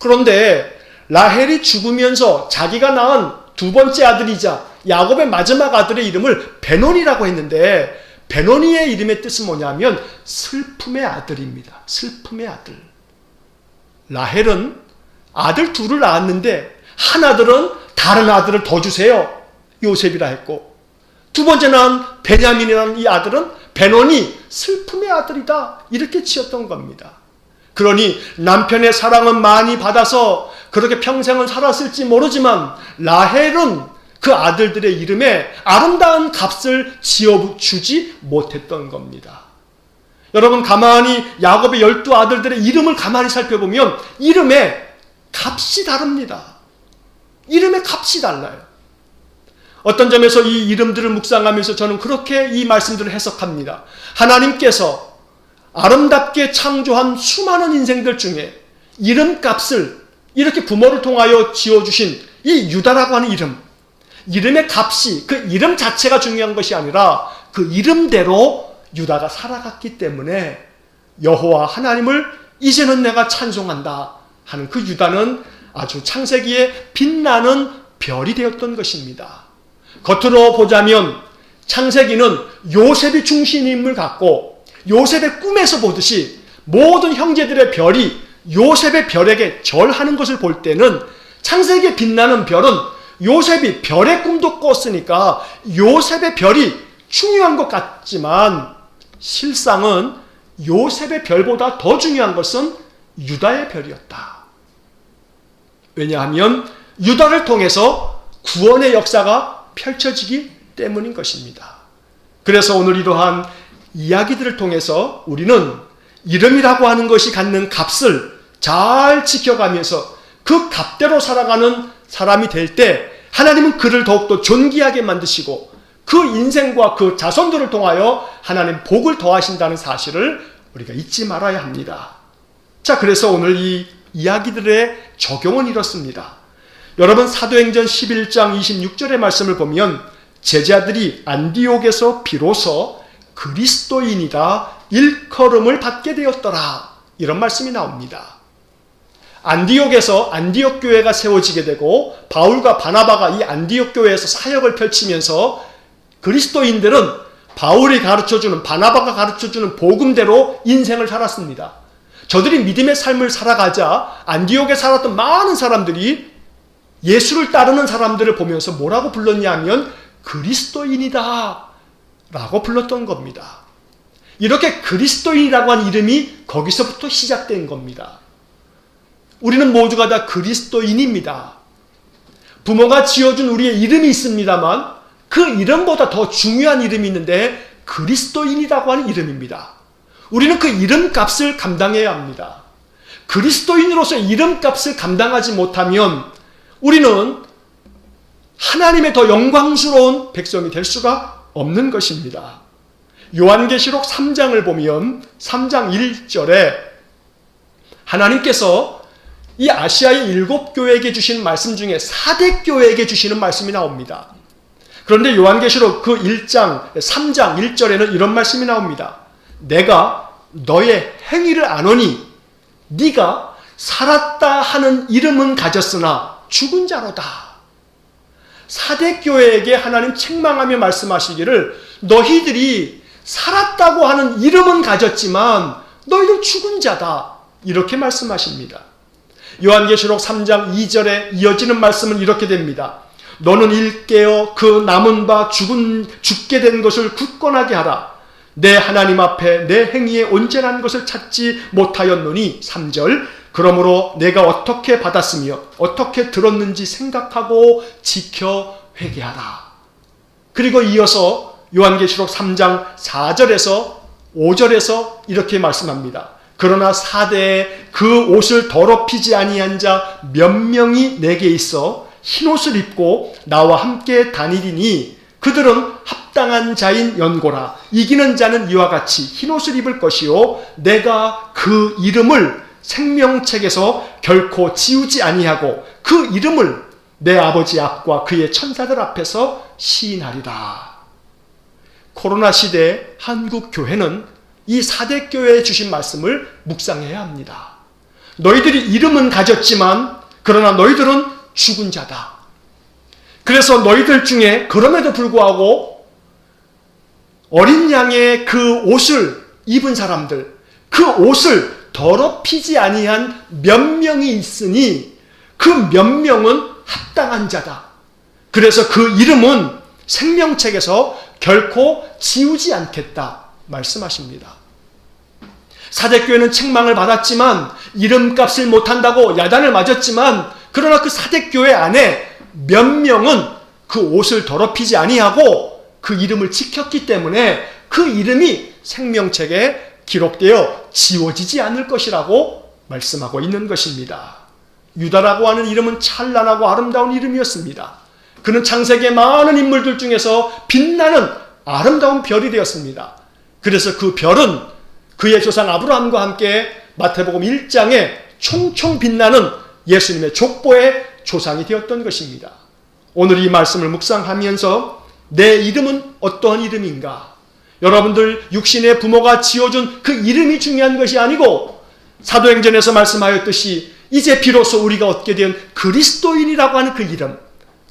그런데 라헬이 죽으면서 자기가 낳은 2번째 아들이자 야곱의 마지막 아들의 이름을 베노니라고 했는데 베노니의 이름의 뜻은 뭐냐면 슬픔의 아들입니다. 슬픔의 아들. 라헬은 아들 2를 낳았는데 한 아들은 다른 아들을 더 주세요. 요셉이라 했고 2번째 낳은 베냐민이라는 이 아들은 베노니 슬픔의 아들이다. 이렇게 지었던 겁니다. 그러니 남편의 사랑은 많이 받아서 그렇게 평생을 살았을지 모르지만 라헬은 그 아들들의 이름에 아름다운 값을 지어주지 못했던 겁니다. 여러분 가만히 야곱의 12아들들의 이름을 가만히 살펴보면 이름의 값이 다릅니다. 이름의 값이 달라요. 어떤 점에서 이 이름들을 묵상하면서 저는 그렇게 이 말씀들을 해석합니다. 하나님께서 아름답게 창조한 수많은 인생들 중에 이름값을 이렇게 부모를 통하여 지어주신 이 유다라고 하는 이름, 이름의 값이 그 이름 자체가 중요한 것이 아니라 그 이름대로 유다가 살아갔기 때문에 여호와 하나님을 이제는 내가 찬송한다 하는 그 유다는 아주 창세기에 빛나는 별이 되었던 것입니다. 겉으로 보자면 창세기는 요셉이 중심인 인물 같고 요셉의 꿈에서 보듯이 모든 형제들의 별이 요셉의 별에게 절하는 것을 볼 때는 창세기에 빛나는 별은 요셉이 별의 꿈도 꿨으니까 요셉의 별이 중요한 것 같지만 실상은 요셉의 별보다 더 중요한 것은 유다의 별이었다. 왜냐하면 유다를 통해서 구원의 역사가 펼쳐지기 때문인 것입니다. 그래서 오늘 이러한 이야기들을 통해서 우리는 이름이라고 하는 것이 갖는 값을 잘 지켜가면서 그 값대로 살아가는 사람이 될 때 하나님은 그를 더욱더 존귀하게 만드시고 그 인생과 그 자손들을 통하여 하나님 복을 더하신다는 사실을 우리가 잊지 말아야 합니다. 자, 그래서 오늘 이 이야기들의 적용은 이렇습니다. 여러분 사도행전 11장 26절의 말씀을 보면 제자들이 안디옥에서 비로소 그리스도인이라 일컬음을 받게 되었더라 이런 말씀이 나옵니다. 안디옥에서 안디옥 교회가 세워지게 되고 바울과 바나바가 이 안디옥 교회에서 사역을 펼치면서 그리스도인들은 바울이 가르쳐주는 바나바가 가르쳐주는 복음대로 인생을 살았습니다. 저들이 믿음의 삶을 살아가자 안디옥에 살았던 많은 사람들이 예수를 따르는 사람들을 보면서 뭐라고 불렀냐 하면 그리스도인이다 라고 불렀던 겁니다. 이렇게 그리스도인이라고 하는 이름이 거기서부터 시작된 겁니다. 우리는 모두가 다 그리스도인입니다. 부모가 지어준 우리의 이름이 있습니다만 그 이름보다 더 중요한 이름이 있는데 그리스도인이라고 하는 이름입니다. 우리는 그 이름값을 감당해야 합니다. 그리스도인으로서 이름값을 감당하지 못하면 우리는 하나님의 더 영광스러운 백성이 될 수가 없는 것입니다. 요한계시록 3장을 보면 3장 1절에 하나님께서 이 아시아의 7교회에게 주신 말씀 중에 4대 교회에게 주시는 말씀이 나옵니다. 그런데 요한계시록 그 3장 1절에는 이런 말씀이 나옵니다. 내가 너의 행위를 아노니 네가 살았다 하는 이름은 가졌으나 죽은 자로다. 4대 교회에게 하나님 책망하며 말씀하시기를 너희들이 살았다고 하는 이름은 가졌지만 너희들 죽은 자다. 이렇게 말씀하십니다. 요한계시록 3장 2절에 이어지는 말씀은 이렇게 됩니다. 너는 일깨어 그 남은 바 죽게 된 것을 굳건하게 하라. 내 하나님 앞에 내 행위에 온전한 것을 찾지 못하였노니 3절 그러므로 내가 어떻게 받았으며 어떻게 들었는지 생각하고 지켜 회개하라. 그리고 이어서 요한계시록 3장 4절에서 5절에서 이렇게 말씀합니다. 그러나 사대에 그 옷을 더럽히지 아니한 자 몇 명이 내게 있어 흰옷을 입고 나와 함께 다니리니 그들은 합당한 자인 연고라. 이기는 자는 이와 같이 흰옷을 입을 것이요 내가 그 이름을 생명책에서 결코 지우지 아니하고 그 이름을 내 아버지 앞과 그의 천사들 앞에서 시인하리라. 코로나 시대의 한국 교회는 이 4대 교회에 주신 말씀을 묵상해야 합니다. 너희들이 이름은 가졌지만 그러나 너희들은 죽은 자다. 그래서 너희들 중에 그럼에도 불구하고 어린 양의 그 옷을 입은 사람들, 그 옷을 더럽히지 아니한 몇 명이 있으니 그 몇 명은 합당한 자다. 그래서 그 이름은 생명책에서 결코 지우지 않겠다 말씀하십니다. 사대교회는 책망을 받았지만 이름값을 못한다고 야단을 맞았지만 그러나 그 사대교회 안에 몇 명은 그 옷을 더럽히지 아니하고 그 이름을 지켰기 때문에 그 이름이 생명책에 기록되어 지워지지 않을 것이라고 말씀하고 있는 것입니다. 유다라고 하는 이름은 찬란하고 아름다운 이름이었습니다. 그는 창세기의 많은 인물들 중에서 빛나는 아름다운 별이 되었습니다. 그래서 그 별은 그의 조상 아브라함과 함께 마태복음 1장에 총총 빛나는 예수님의 족보의 조상이 되었던 것입니다. 오늘 이 말씀을 묵상하면서 내 이름은 어떠한 이름인가? 여러분들 육신의 부모가 지어준 그 이름이 중요한 것이 아니고 사도행전에서 말씀하였듯이 이제 비로소 우리가 얻게 된 그리스도인이라고 하는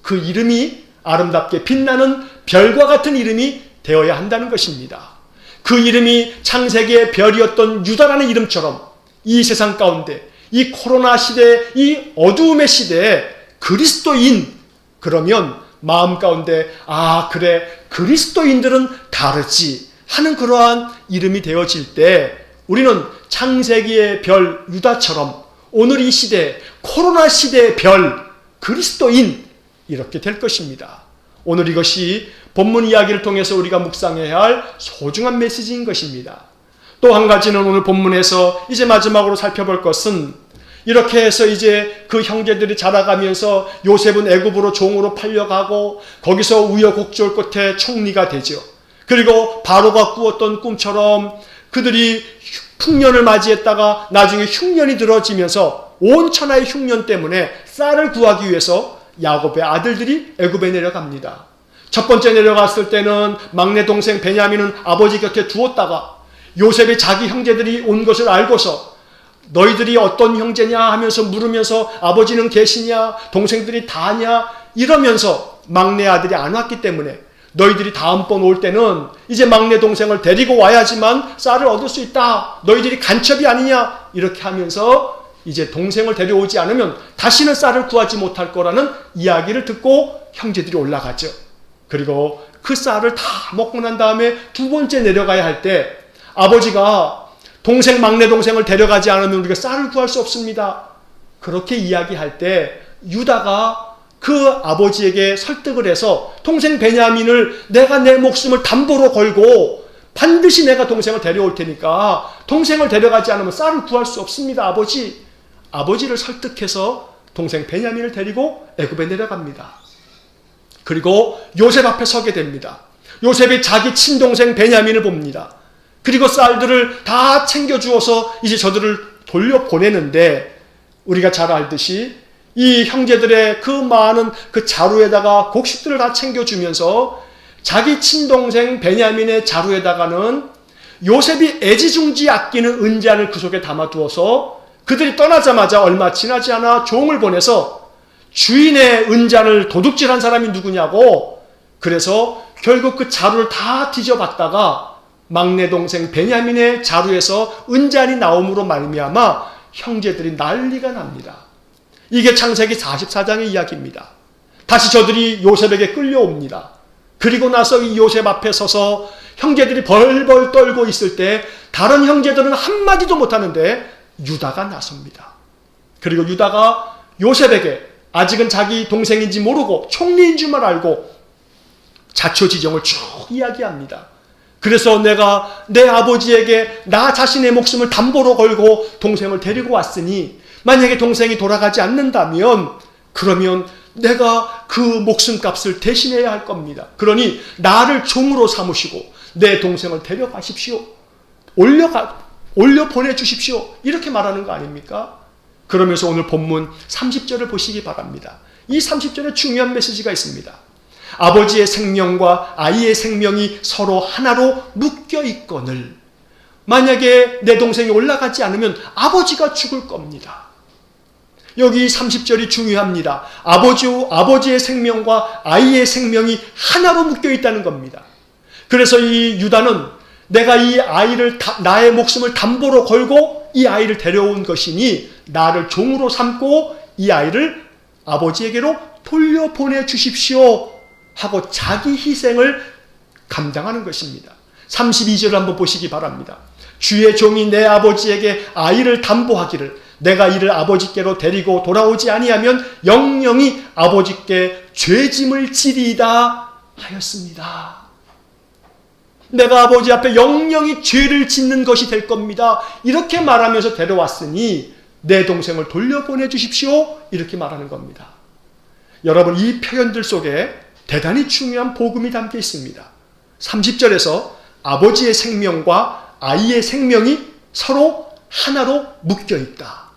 그 이름이 아름답게 빛나는 별과 같은 이름이 되어야 한다는 것입니다. 그 이름이 창세기의 별이었던 유다라는 이름처럼 이 세상 가운데 이 코로나 시대, 이 어두움의 시대에 그리스도인, 그러면 마음 가운데 그래 그리스도인들은 다르지 하는 그러한 이름이 되어질 때 우리는 창세기의 별 유다처럼 오늘 이 시대 코로나 시대의 별 그리스도인 이렇게 될 것입니다. 오늘 이것이 본문 이야기를 통해서 우리가 묵상해야 할 소중한 메시지인 것입니다. 또 한 가지는 오늘 본문에서 이제 마지막으로 살펴볼 것은 이렇게 해서 이제 그 형제들이 자라가면서 요셉은 애굽으로 종으로 팔려가고 거기서 우여곡절 끝에 총리가 되죠. 그리고 바로가 꾸었던 꿈처럼 그들이 풍년을 맞이했다가 나중에 흉년이 들어지면서 온 천하의 흉년 때문에 쌀을 구하기 위해서 야곱의 아들들이 애굽에 내려갑니다. 첫 번째 내려갔을 때는 막내 동생 베냐민은 아버지 곁에 두었다가 요셉이 자기 형제들이 온 것을 알고서 너희들이 어떤 형제냐 하면서 물으면서 아버지는 계시냐 동생들이 다냐 이러면서 막내 아들이 안 왔기 때문에 너희들이 다음번 올 때는 이제 막내 동생을 데리고 와야지만 쌀을 얻을 수 있다. 너희들이 간첩이 아니냐 이렇게 하면서 이제 동생을 데려오지 않으면 다시는 쌀을 구하지 못할 거라는 이야기를 듣고 형제들이 올라가죠. 그리고 그 쌀을 다 먹고 난 다음에 두 번째 내려가야 할 때 아버지가 막내 동생을 데려가지 않으면 우리가 쌀을 구할 수 없습니다. 그렇게 이야기할 때 유다가 그 아버지에게 설득을 해서 동생 베냐민을 내가 내 목숨을 담보로 걸고 반드시 내가 동생을 데려올 테니까 동생을 데려가지 않으면 쌀을 구할 수 없습니다. 아버지를 설득해서 동생 베냐민을 데리고 애굽에 내려갑니다. 그리고 요셉 앞에 서게 됩니다. 요셉이 자기 친동생 베냐민을 봅니다. 그리고 쌀들을 다 챙겨주어서 이제 저들을 돌려보내는데 우리가 잘 알듯이 이 형제들의 그 많은 그 자루에다가 곡식들을 다 챙겨주면서 자기 친동생 베냐민의 자루에다가는 요셉이 애지중지 아끼는 은잔을 그 속에 담아두어서 그들이 떠나자마자 얼마 지나지 않아 종을 보내서 주인의 은잔을 도둑질한 사람이 누구냐고 그래서 결국 그 자루를 다 뒤져봤다가 막내 동생 베냐민의 자루에서 은잔이 나옴으로 말미암아 형제들이 난리가 납니다. 이게 창세기 44장의 이야기입니다. 다시 저들이 요셉에게 끌려옵니다. 그리고 나서 이 요셉 앞에 서서 형제들이 벌벌 떨고 있을 때 다른 형제들은 한마디도 못하는데 유다가 나섭니다. 그리고 유다가 요셉에게 아직은 자기 동생인지 모르고 총리인 줄만 알고 자초지종을 쭉 이야기합니다. 그래서 내가 내 아버지에게 나 자신의 목숨을 담보로 걸고 동생을 데리고 왔으니 만약에 동생이 돌아가지 않는다면 그러면 내가 그 목숨값을 대신해야 할 겁니다. 그러니 나를 종으로 삼으시고 내 동생을 데려가십시오. 올려 보내주십시오. 이렇게 말하는 거 아닙니까? 그러면서 오늘 본문 30절을 보시기 바랍니다. 이 30절에 중요한 메시지가 있습니다. 아버지의 생명과 아이의 생명이 서로 하나로 묶여 있거늘 만약에 내 동생이 올라가지 않으면 아버지가 죽을 겁니다. 여기 30절이 중요합니다. 아버지의 생명과 아이의 생명이 하나로 묶여 있다는 겁니다. 그래서 이 유다는 내가 이 아이를 나의 목숨을 담보로 걸고 이 아이를 데려온 것이니 나를 종으로 삼고 이 아이를 아버지에게로 돌려보내 주십시오 하고 자기 희생을 감당하는 것입니다. 32절을 한번 보시기 바랍니다. 주의 종이 내 아버지에게 아이를 담보하기를 내가 이를 아버지께로 데리고 돌아오지 아니하면 영영이 아버지께 죄짐을 지리이다 하였습니다. 내가 아버지 앞에 영영이 죄를 짓는 것이 될 겁니다. 이렇게 말하면서 데려왔으니 내 동생을 돌려보내 주십시오. 이렇게 말하는 겁니다. 여러분, 이 표현들 속에 대단히 중요한 복음이 담겨 있습니다. 30절에서 아버지의 생명과 아이의 생명이 서로 하나로 묶여 있다.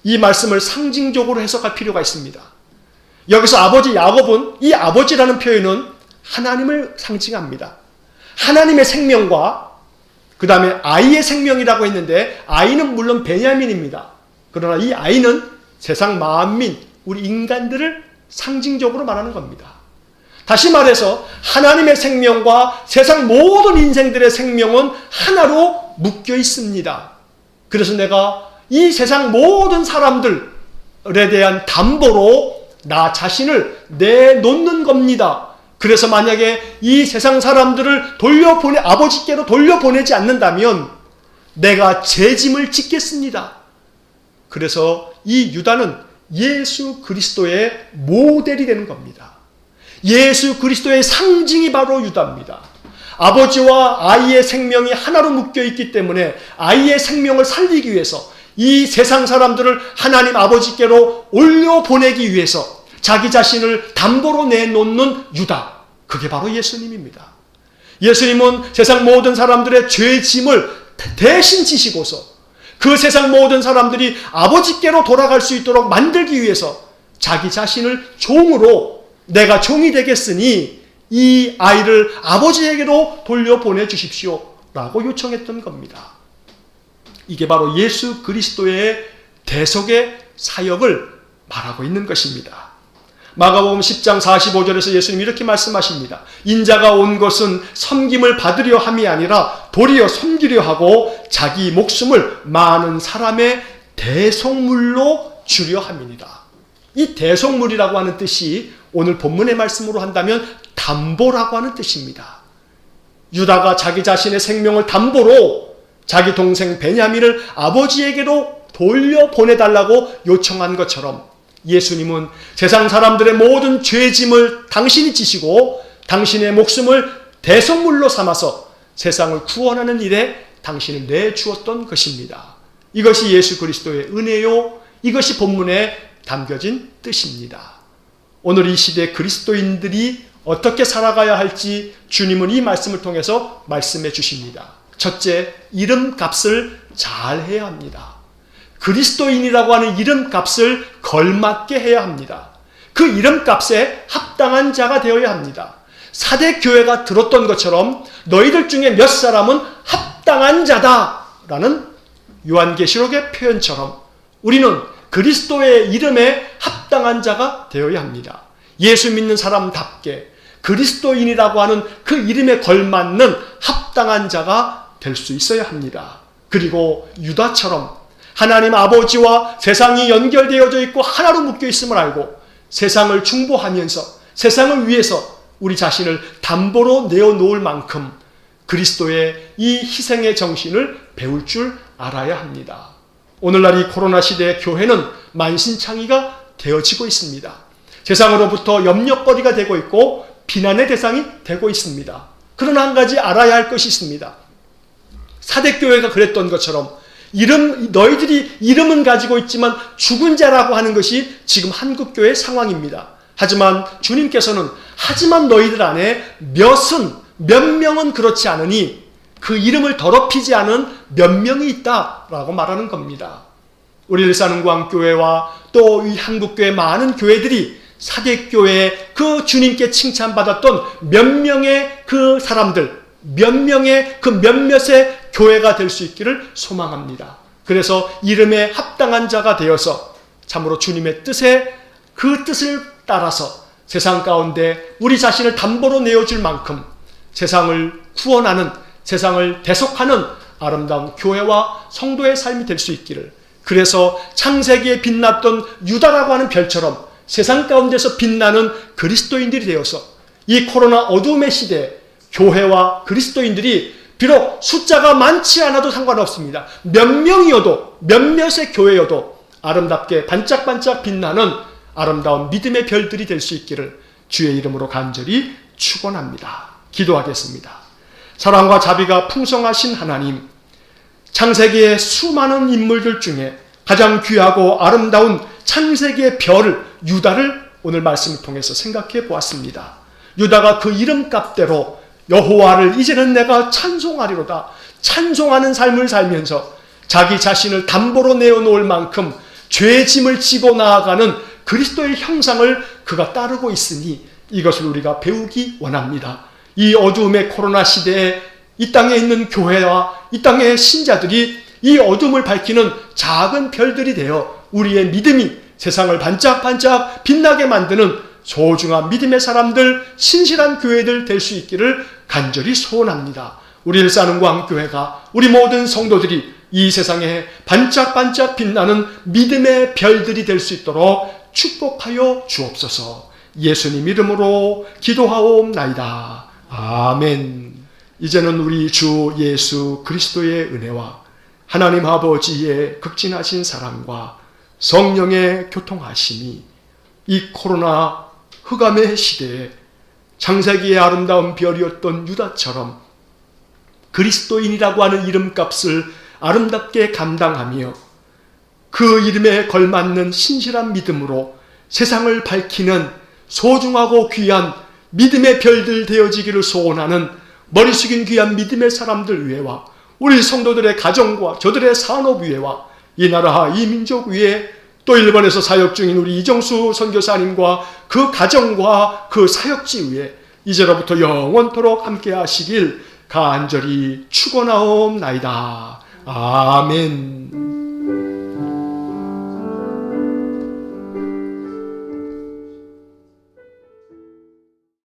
이 말씀을 상징적으로 해석할 필요가 있습니다. 여기서 아버지 야곱은 이 아버지라는 표현은 하나님을 상징합니다. 하나님의 생명과 그 다음에 아이의 생명이라고 했는데, 아이는 물론 베냐민입니다. 그러나 이 아이는 세상 만민, 우리 인간들을 상징적으로 말하는 겁니다. 다시 말해서 하나님의 생명과 세상 모든 인생들의 생명은 하나로 묶여 있습니다. 그래서 내가 이 세상 모든 사람들에 대한 담보로 나 자신을 내놓는 겁니다. 그래서 만약에 이 세상 사람들을 아버지께로 돌려보내지 않는다면 내가 제 짐을 짓겠습니다. 그래서 이 유다는 예수 그리스도의 모델이 되는 겁니다. 예수 그리스도의 상징이 바로 유다입니다. 아버지와 아이의 생명이 하나로 묶여 있기 때문에 아이의 생명을 살리기 위해서 이 세상 사람들을 하나님 아버지께로 올려보내기 위해서 자기 자신을 담보로 내놓는 유다, 그게 바로 예수님입니다. 예수님은 세상 모든 사람들의 죄 짐을 대신 지시고서 그 세상 모든 사람들이 아버지께로 돌아갈 수 있도록 만들기 위해서 자기 자신을 종으로, 내가 종이 되겠으니 이 아이를 아버지에게로 돌려보내 주십시오 라고 요청했던 겁니다. 이게 바로 예수 그리스도의 대속의 사역을 말하고 있는 것입니다. 마가복음 10장 45절에서 예수님이 이렇게 말씀하십니다. 인자가 온 것은 섬김을 받으려 함이 아니라 도리어 섬기려 하고 자기 목숨을 많은 사람의 대속물로 주려 함이니라. 이 대속물이라고 하는 뜻이 오늘 본문의 말씀으로 한다면 담보라고 하는 뜻입니다. 유다가 자기 자신의 생명을 담보로 자기 동생 베냐민을 아버지에게로 돌려보내달라고 요청한 것처럼 예수님은 세상 사람들의 모든 죄짐을 당신이 지시고 당신의 목숨을 대속물로 삼아서 세상을 구원하는 일에 당신을 내주었던 것입니다. 이것이 예수 그리스도의 은혜요, 이것이 본문에 담겨진 뜻입니다. 오늘 이 시대 그리스도인들이 어떻게 살아가야 할지 주님은 이 말씀을 통해서 말씀해 주십니다. 첫째, 이름값을 잘 해야 합니다. 그리스도인이라고 하는 이름값을 걸맞게 해야 합니다. 그 이름값에 합당한 자가 되어야 합니다. 사대 교회가 들었던 것처럼 너희들 중에 몇 사람은 합당한 자다라는 요한계시록의 표현처럼 우리는 그리스도의 이름에 합당한 자가 되어야 합니다. 예수 믿는 사람답게 그리스도인이라고 하는 그 이름에 걸맞는 합당한 자가 될 수 있어야 합니다. 그리고 유다처럼 하나님 아버지와 세상이 연결되어져 있고 하나로 묶여 있음을 알고 세상을 중보하면서 세상을 위해서 우리 자신을 담보로 내어놓을 만큼 그리스도의 이 희생의 정신을 배울 줄 알아야 합니다. 오늘날 이 코로나 시대의 교회는 만신창이가 되어지고 있습니다. 세상으로부터 염려거리가 되고 있고 비난의 대상이 되고 있습니다. 그러나 한 가지 알아야 할 것이 있습니다. 사대교회가 그랬던 것처럼 너희들이 이름은 가지고 있지만 죽은 자라고 하는 것이 지금 한국교회의 상황입니다. 하지만 주님께서는 하지만 너희들 안에 몇 명은 그렇지 않으니 그 이름을 더럽히지 않은 몇 명이 있다라고 말하는 겁니다. 우리 일산은광교회와 또 이 한국교회 많은 교회들이 사대교회의 그 주님께 칭찬받았던 몇 명의 그 사람들, 몇 명의 그 몇몇의 교회가 될 수 있기를 소망합니다. 그래서 이름에 합당한 자가 되어서 참으로 주님의 뜻에 그 뜻을 따라서 세상 가운데 우리 자신을 담보로 내어줄 만큼 세상을 구원하는, 세상을 대속하는 아름다운 교회와 성도의 삶이 될 수 있기를, 그래서 창세기에 빛났던 유다라고 하는 별처럼 세상 가운데서 빛나는 그리스도인들이 되어서 이 코로나 어두움의 시대에 교회와 그리스도인들이 비록 숫자가 많지 않아도 상관없습니다. 몇 명이어도 몇몇의 교회여도 아름답게 반짝반짝 빛나는 아름다운 믿음의 별들이 될 수 있기를 주의 이름으로 간절히 축원합니다. 기도하겠습니다. 사랑과 자비가 풍성하신 하나님, 창세기의 수많은 인물들 중에 가장 귀하고 아름다운 창세기의 별을 유다를 오늘 말씀을 통해서 생각해 보았습니다. 유다가 그 이름값대로 여호와를 이제는 내가 찬송하리로다, 찬송하는 삶을 살면서 자기 자신을 담보로 내어놓을 만큼 죄의 짐을 지고 나아가는 그리스도의 형상을 그가 따르고 있으니 이것을 우리가 배우기 원합니다. 이 어두움의 코로나 시대에 이 땅에 있는 교회와 이 땅의 신자들이 이 어둠을 밝히는 작은 별들이 되어 우리의 믿음이 세상을 반짝반짝 빛나게 만드는 소중한 믿음의 사람들, 신실한 교회들 될 수 있기를 간절히 소원합니다. 우리 일산흥광교회가, 우리 모든 성도들이 이 세상에 반짝반짝 빛나는 믿음의 별들이 될 수 있도록 축복하여 주옵소서. 예수님 이름으로 기도하옵나이다. 아멘. 이제는 우리 주 예수 그리스도의 은혜와 하나님 아버지의 극진하신 사랑과 성령의 교통하심이 이 코로나 흑암의 시대에 창세기의 아름다운 별이었던 유다처럼 그리스도인이라고 하는 이름값을 아름답게 감당하며 그 이름에 걸맞는 신실한 믿음으로 세상을 밝히는 소중하고 귀한 믿음의 별들 되어지기를 소원하는 머리 숙인 귀한 믿음의 사람들 위에와 우리 성도들의 가정과 저들의 산업 위에와 이 나라 이 민족 위에 또 일본에서 사역 중인 우리 이정수 선교사님과 그 가정과 그 사역지 위에 이제로부터 영원토록 함께 하시길 간절히 축원하옵나이다. 아멘.